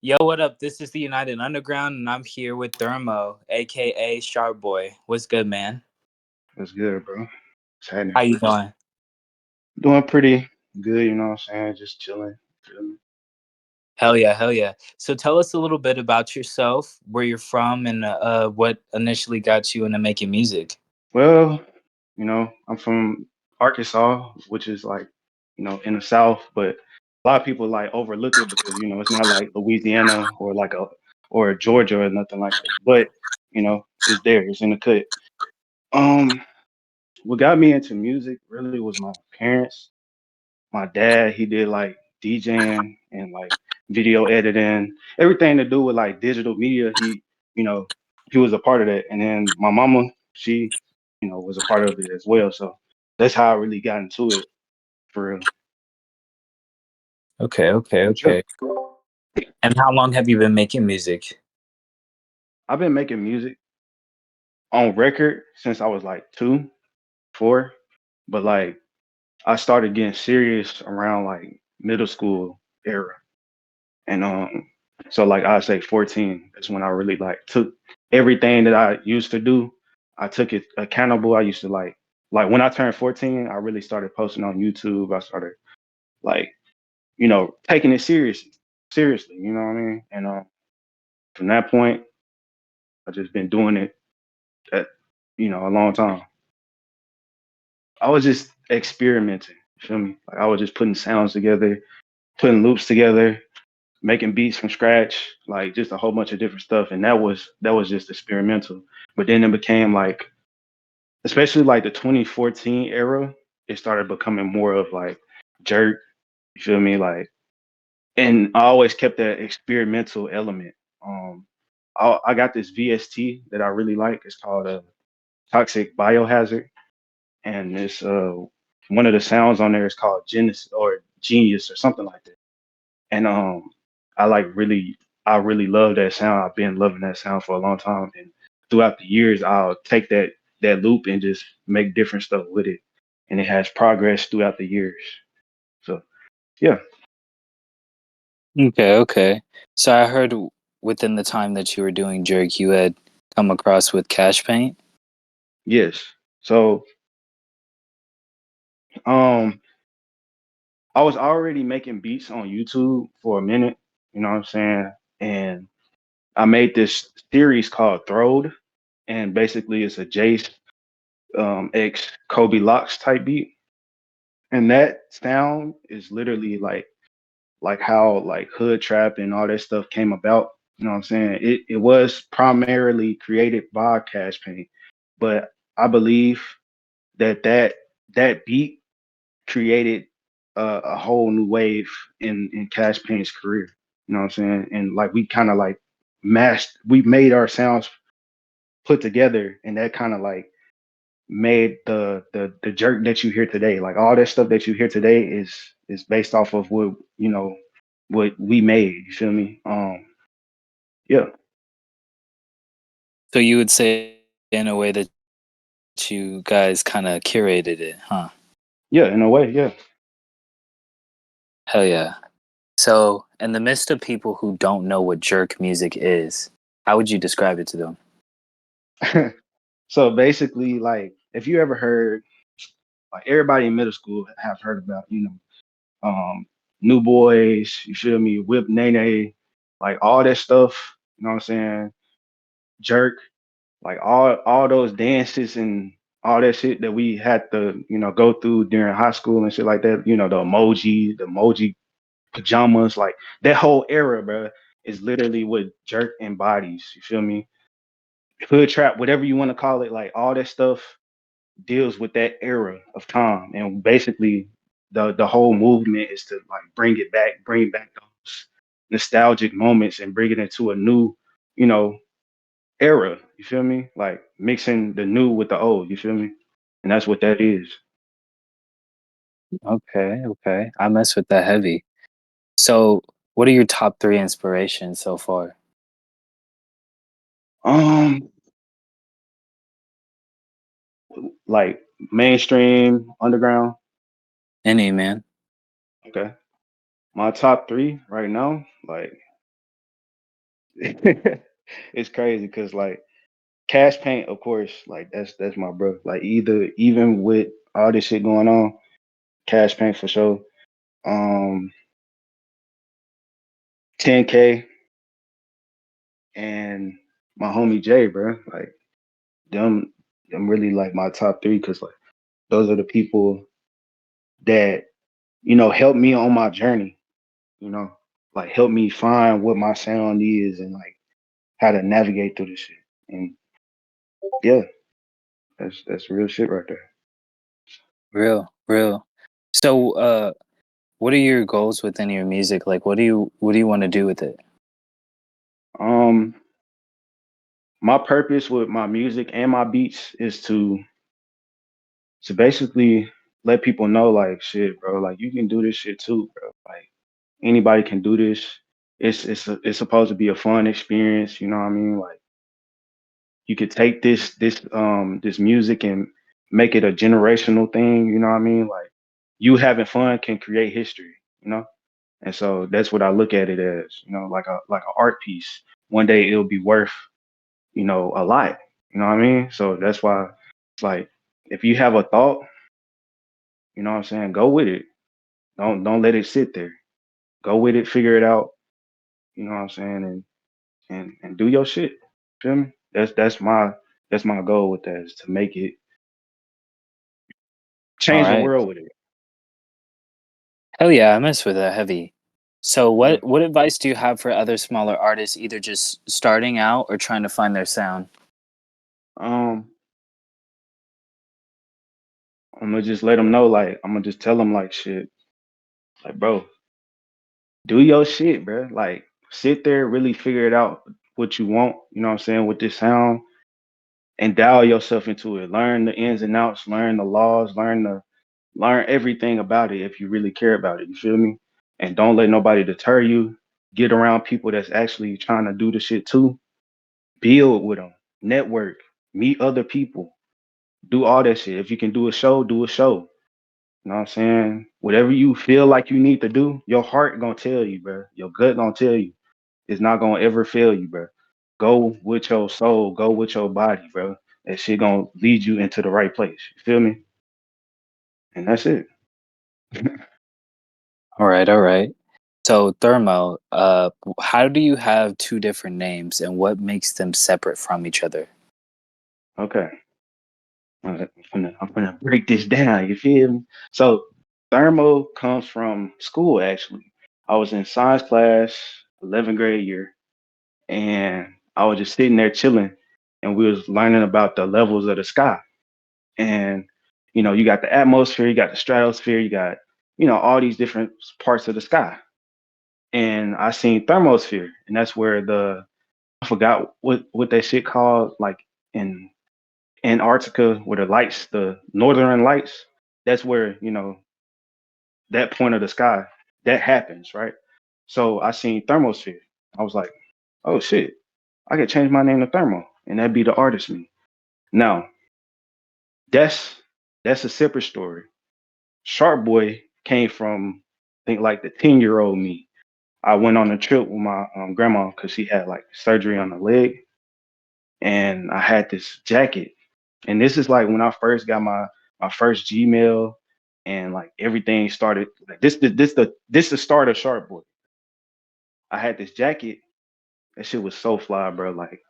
Yo, what up? This is the United Underground, and I'm here with Thermo, aka Sharp Boy. What's good, man? What's good, bro? What's happening? How you doing? Doing pretty good, you know what I'm saying? Just chilling. Feeling. Hell yeah, hell yeah. So tell us a little bit about yourself, where you're from, and what initially got you into making music. Well, I'm from Arkansas, which is like, in the South, but a lot of people like overlook it because, it's not like Louisiana or Georgia or nothing like that. But, it's there, it's in the cut. Um, what got me into music really was my parents. My dad, he did like DJing and like video editing, everything to do with like digital media. You know, he was a part of that. And then my mama, she, was a part of it as well. So that's how I really got into it for real. Okay, okay, But yeah, okay. And how long have you been making music? I've been making music on record since I was like 2, 4, but like I started getting serious around like middle school era. And so like I say 14 is when I really like took everything that I used to do, I took it accountable. I used to like when I turned 14, I really started posting on YouTube. I started like, taking it seriously, you know what I mean? And from that point, I just been doing it at, a long time. I was just experimenting, you feel me? Like I was just putting sounds together, putting loops together, making beats from scratch, like just a whole bunch of different stuff. And that was just experimental. But then it became like, especially like the 2014 era, it started becoming more of like jerk. You feel me? Like, and I always kept that experimental element. Um, I got this VST that I really like. It's called a Toxic Biohazard, and it's one of the sounds on there is called Genesis or Genius or something like that. And I like really I really love that sound. I've been loving that sound for a long time, and throughout the years, I'll take that loop and just make different stuff with it, and it has progress throughout the years. So yeah, Okay, okay. So I heard within the time that you were doing Jerk, you had come across with Cash Paint. yes. So um, I was already making beats on YouTube for a minute. You know what I'm saying? And I made this series called Throwed, and basically it's a Jace X Kobe Locks type beat. And that sound is literally like how like hood trap and all that stuff came about. You know what I'm saying? It was primarily created by Cash Paint, but I believe that beat created a whole new wave in Cash Paint's career. You know what I'm saying? And like we kind of like we made our sounds put together, and that kind of like made the jerk that you hear today. Like all that stuff that you hear today is based off of what we made. You feel me? Yeah, So you would say in a way that you guys kind of curated it, huh? yeah, in a way, yeah. Hell yeah. So, in the midst of people who don't know what jerk music is, how would you describe it to them? So basically, like if you ever heard, like everybody in middle school have heard about, New Boys. You feel me? Whip Nene, like all that stuff. You know what I'm saying? Jerk, like all those dances and all that shit that we had to go through during high school and shit like that. The emoji pajamas, like that whole era, bro, is literally what Jerk embodies. You feel me? Hood trap, whatever you want to call it, like all that stuff deals with that era of time. And basically, the whole movement is to like bring back those nostalgic moments and bring it into a new, you know, era. You feel me? Like mixing the new with the old. You feel me? And that's what that is. Okay, okay. I mess with that heavy. So, what are your top three inspirations so far? Um, like mainstream underground. Any, man. Okay. My top three right now, like It's crazy because like Cash Paint, of course, like that's my bro. Like either even with all this shit going on, Cash Paint for sure. Um, 10K and my homie Jay, bro. Like them, them really like my top three because like those are the people that help me on my journey. You know, like help me find what my sound is and like how to navigate through this shit. And yeah, that's real shit right there. Real, real. So, what are your goals within your music? Like, what do you want to do with it? Um, my purpose with my music and my beats is to basically let people know like shit, bro. Like you can do this shit too, bro. Like anybody can do this. It's supposed to be a fun experience. You know what I mean? Like you could take this music and make it a generational thing. You know what I mean? Like you having fun can create history. You know. And so that's what I look at it as, like an art piece. One day it'll be worth, a lot. You know what I mean? So that's why it's like if you have a thought, you know what I'm saying, go with it. Don't let it sit there. Go with it, figure it out, you know what I'm saying, and do your shit. Feel me? That's my goal with that is to make it All change the right. world with it. Hell yeah, I mess with that heavy. So, Yeah. what advice do you have for other smaller artists, either just starting out or trying to find their sound? Um, I'm gonna just let them know, like, I'm gonna just tell them, like, shit, like, bro, do your shit, bro. Like, sit there, really figure it out what you want, you know what I'm saying, with this sound and dial yourself into it. Learn the ins and outs, learn the laws, learn everything about it if you really care about it. You feel me? And don't let nobody deter you. Get around people that's actually trying to do the shit too. Build with them, network, meet other people, do all that shit. If you can do a show, do a show. You know what I'm saying? Whatever you feel like you need to do, your heart gonna tell you, bro. Your gut gonna tell you. It's not gonna ever fail you, bro. Go with your soul, go with your body, bro. That shit gonna lead you into the right place. You feel me? And that's it. All right, all right. So, Thermo, how do you have two different names, and what makes them separate from each other? Okay. All right, I'm gonna break this down. You feel me? So thermo comes from school actually. I was in science class, 11th grade year, and I was just sitting there chilling, and we was learning about the levels of the sky. And you got the atmosphere, you got the stratosphere, you got all these different parts of the sky. And I seen thermosphere, and that's where I forgot what that shit called, like in Antarctica, where the northern lights, that's where, that point of the sky, that happens, right? So I seen thermosphere. I was like, oh shit, I could change my name to Thermo, and that'd be the artist me. Now, that's that's a separate story. Sharp Boy came from, I think, like the 10-year-old me. I went on a trip with my grandma because she had like surgery on the leg, and I had this jacket. And this is like when I first got my first Gmail, and like everything started. Like this the start of Sharp Boy. I had this jacket. That shit was so fly, bro. Like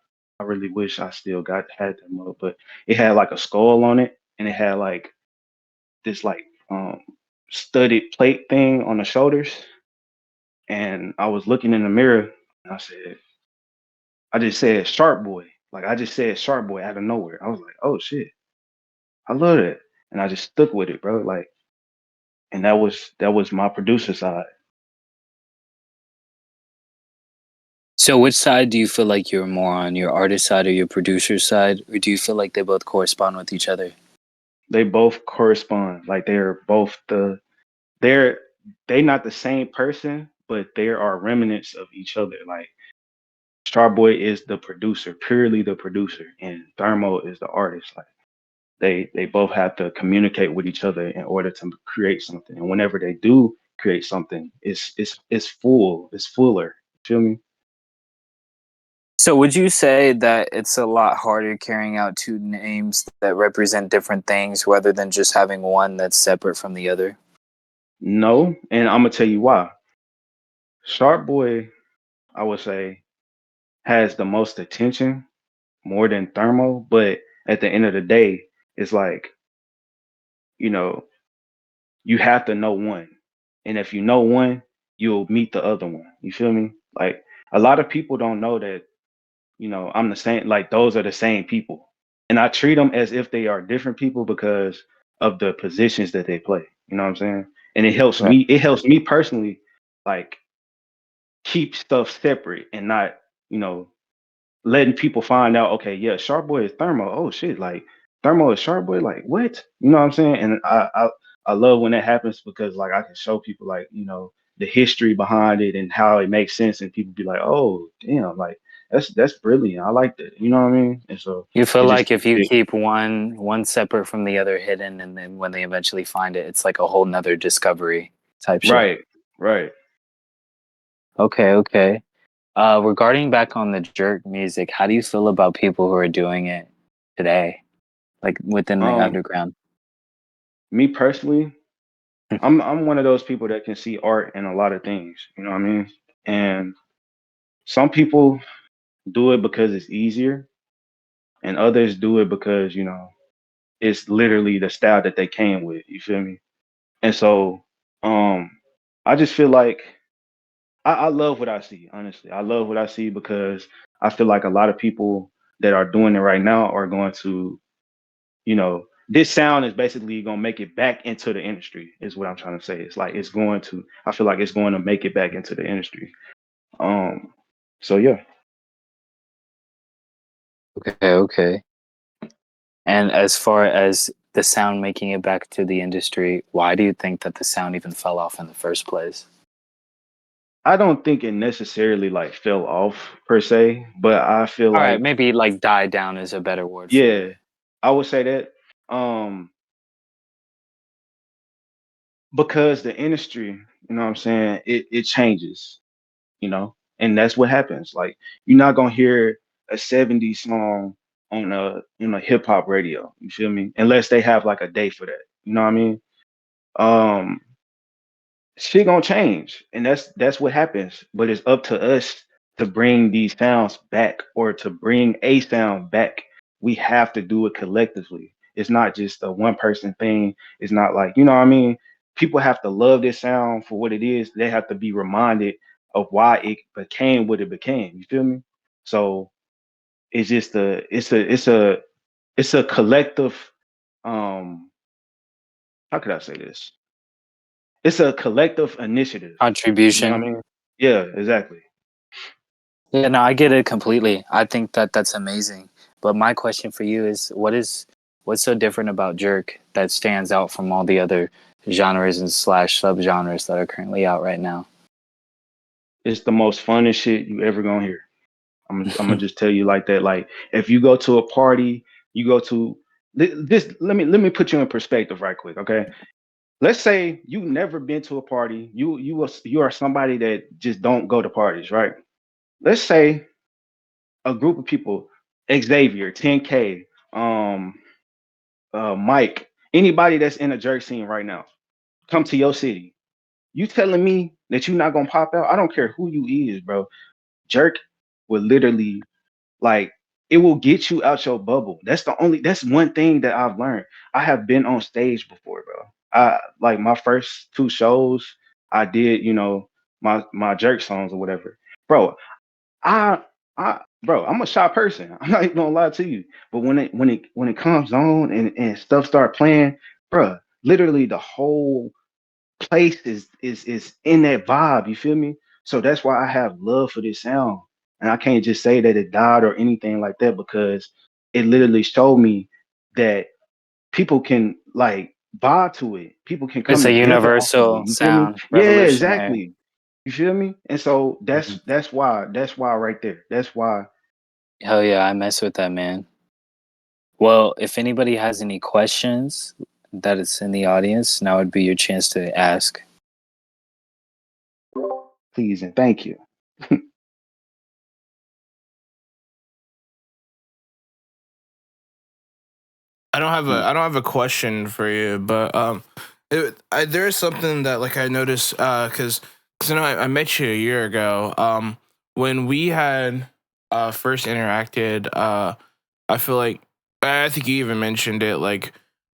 I really wish I still got had that mode, but it had like a skull on it, and it had like this like studded plate thing on the shoulders. And I was looking in the mirror, and I just said Sharp Boy. Like I just said Sharp Boy out of nowhere. I was like, oh shit, I love it, and I just stuck with it, bro. Like, and that was my producer side. So, which side do you feel like you're more on, your artist side or your producer side, or do you feel like they both correspond with each other? They both correspond. Like they're they not the same person, but there are remnants of each other. Like Starboy is the producer, purely the producer, and Thermo is the artist. Like they both have to communicate with each other in order to create something. And whenever they do create something, it's full, it's fuller. Feel me? So would you say that it's a lot harder carrying out two names that represent different things rather than just having one that's separate from the other? No, and I'm gonna tell you why. Sharp Boy, I would say, has the most attention more than Thermo, but at the end of the day, it's like, you know, you have to know one. And if you know one, you'll meet the other one. You feel me? Like a lot of people don't know that, I'm the same, like those are the same people. And I treat them as if they are different people because of the positions that they play. You know what I'm saying? And Right. it helps me personally, like keep stuff separate and not, you know, letting people find out, okay, yeah, Sharp Boy is Thermo. Oh shit, like Thermo is Sharp Boy, like what? You know what I'm saying? And I love when that happens because like I can show people like, the history behind it and how it makes sense and people be like, oh damn, like that's brilliant. I like that. You know what I mean? And so You feel it just like keeps if you it keep one separate from the other hidden, and then when they eventually find it, it's like a whole nother discovery type shit. right, right. Okay, okay. Regarding back on the jerk music, how do you feel about people who are doing it today, like within the Um, underground? Me personally, I'm one of those people that can see art in a lot of things. You know what I mean? And some people do it because it's easier and others do it because it's literally the style that they came with. You feel me? And so, um, I just feel like I love what I see. Honestly, I love what I see because I feel like a lot of people that are doing it right now are going to, this sound is basically going to make it back into the industry. Is what I'm trying to say. It's like it's going to. I feel like it's going to make it back into the industry. Um, so yeah. Okay, okay. And as far as the sound making it back to the industry, why do you think that the sound even fell off in the first place? I don't think it necessarily like fell off per se, but I feel All right, like maybe like die down is a better word for yeah, it. I would say that um because the industry, you know what I'm saying, it changes, and that's what happens. Like you're not gonna hear a '70s song on a hip hop radio, you feel me? Unless they have like a day for that. You know what I mean? Um shit gonna change, and that's what happens. But it's up to us to bring these sounds back, or to bring a sound back. We have to do it collectively. It's not just a one person thing. It's not like, you know what I mean. People have to love this sound for what it is. They have to be reminded of why it became what it became. You feel me? So it's just it's a collective. Um, how could I say this? It's a collective initiative. You know what I Contribution. mean? Yeah, exactly. Yeah, no, I get it completely. I think that that's amazing. But my question for you is, what's so different about Jerk that stands out from all the other genres and slash subgenres that are currently out right now? It's the most funnest shit you ever gonna hear. I'm gonna just tell you like that. Like if you go to a party, you go to this. Let me put you in perspective right quick, okay? Let's say you never been to a party. You are somebody that just don't go to parties, right? Let's say a group of people, Xavier, 10K, Mike, anybody that's in a jerk scene right now, come to your city. You telling me that you're not gonna pop out? I don't care who you is, bro. Jerk will literally like it will get you out your bubble. That's one thing that I've learned. I have been on stage before, bro. I like my first two shows I did, my jerk songs or whatever. Bro, I bro, I'm a shy person. I'm not even gonna lie to you. But when it comes on and stuff start playing, bro, literally the whole place is in that vibe. You feel me? So that's why I have love for this sound, and I can't just say that it died or anything like that because it literally showed me that people can like vibe to it. People can come It's a together off of it. universal You feel me? sound, Yeah, revolutionary. exactly. You feel me? And so Mhm. that's why right there. That's why. Hell yeah, I mess with that, man. Well, if anybody has any questions that is in the audience, now would be your chance to ask. Please and thank you. Mm. I don't have a question for you, but there is something that like I noticed because I know I met you a year ago. When we had first interacted, I feel like I think you even mentioned it. Like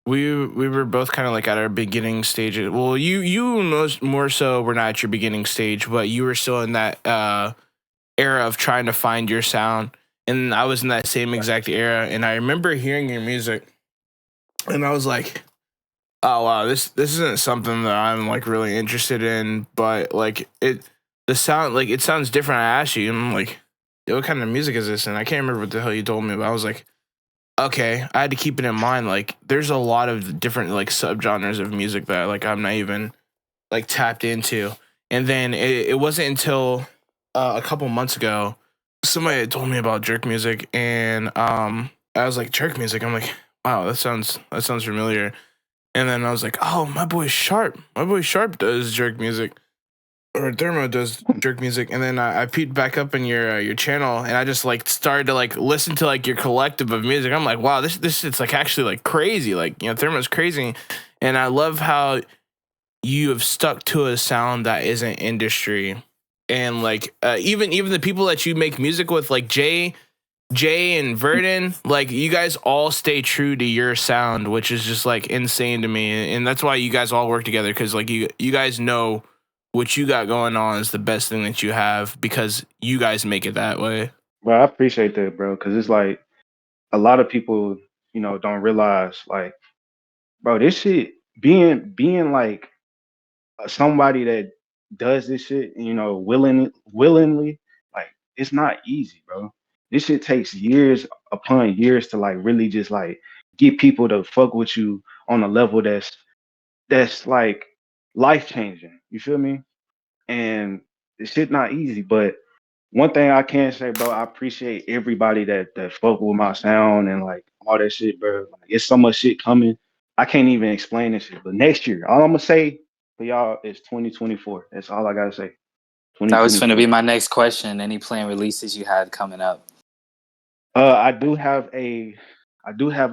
we were both kind of like at our beginning stages. Well, you most more so were not at your beginning stage, but you were still in that era of trying to find your sound, and I was in that same exact era. And I remember hearing your music, and I was like, oh wow, this isn't something that I'm like really interested in, but like the sound like it sounds different. I asked you, and I'm like, "Yo, what kind of music is this?" And I can't remember what the hell you told me, but I was like, okay, I had to keep it in mind. Like, there's a lot of different like subgenres of music that like I'm not even like tapped into. And then it wasn't until a couple months ago somebody had told me about jerk music, and I was like, jerk music. I'm like, wow, that sounds familiar. And then I was like, oh, my boy Sharp does jerk music, or Thermo does jerk music. And then I peeped back up in your channel, and I just like started to like listen to like your collective of music. I'm like, wow, this is like actually like crazy. Like, you know, Thermo's crazy, and I love how you have stuck to a sound that isn't industry. And like even the people that you make music with, like Jay and Verdon, like you guys all stay true to your sound, which is just like insane to me. And that's why you guys all work together, because like you guys know what you got going on is the best thing that you have because you guys make it that way. Well, I appreciate that, bro, because it's like a lot of people, don't realize, like, bro, this shit being like somebody that does this shit, willingly, like it's not easy, bro. This shit takes years upon years to like really just like get people to fuck with you on a level that's like life changing. You feel me? And this shit not easy, but one thing I can say, bro, I appreciate everybody that fuck with my sound and like all that shit, bro. Like, it's so much shit coming. I can't even explain this shit. But next year, all I'm gonna say for y'all is 2024. That's all I gotta say. That was going to 2024. be my next question. Any planned releases you had coming up? I do have a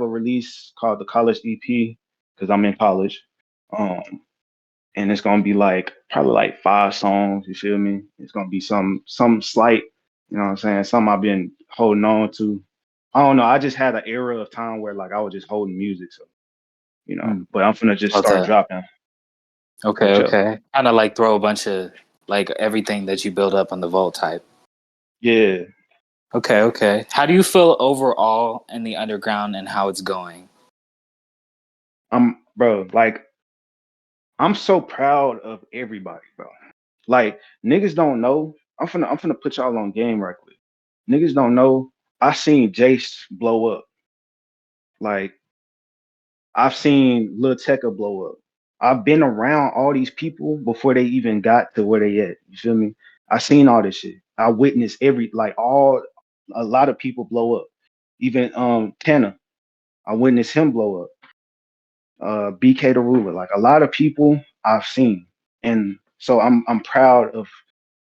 release called the college EP because I'm in college. Um, and it's gonna be like probably like 5 songs. You feel me? It's gonna be some slight, you know what I'm saying? Something I've been holding on to. I don't know. I just had an era of time where like I was just holding music, so Hmm. But I'm finna just Love start that. dropping for Okay, sure. okay. Kind of like throw a bunch of like everything that you build up on the vault type. Yeah, Okay, okay. How do you feel overall in the underground and how it's going? bro. Like I'm so proud of everybody, bro. Like niggas don't know. I'm finna put y'all on game right quick. Niggas don't know. I seen Jace blow up. Like I've seen Lil Tecca blow up. I've been around all these people before they even got to where they at. You feel me? I seen all this shit. I witnessed a lot of people blow up. Even Tanner, I witnessed him blow up. BK the Ruler, like a lot of people I've seen, and so I'm proud of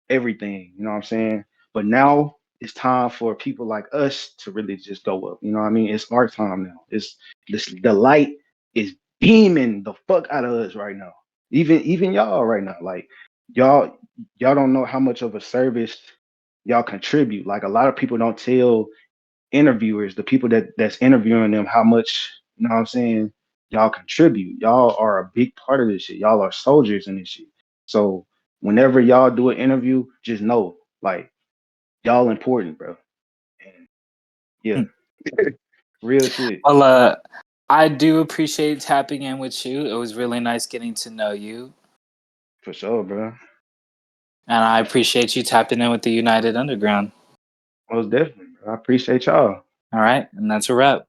everything. You know what I'm saying? But now it's time for people like us to really just go up. You know what I mean? It's our time now. The light is beaming the fuck out of us right now. Even y'all right now. Like y'all y'all don't know how much of a service y'all contribute. Like a lot of people don't tell interviewers, the people that's interviewing them, how much, you know what I'm saying, y'all contribute. Y'all are a big part of this shit. Y'all are soldiers in this shit. So whenever y'all do an interview, just know, like, y'all important, bro. And yeah, real shit. Well, I do appreciate tapping in with you. It was really nice getting to know you. For sure, bro. And I appreciate you tapping in with the United Underground. Most definitely, bro. I appreciate y'all. All right. And that's a wrap.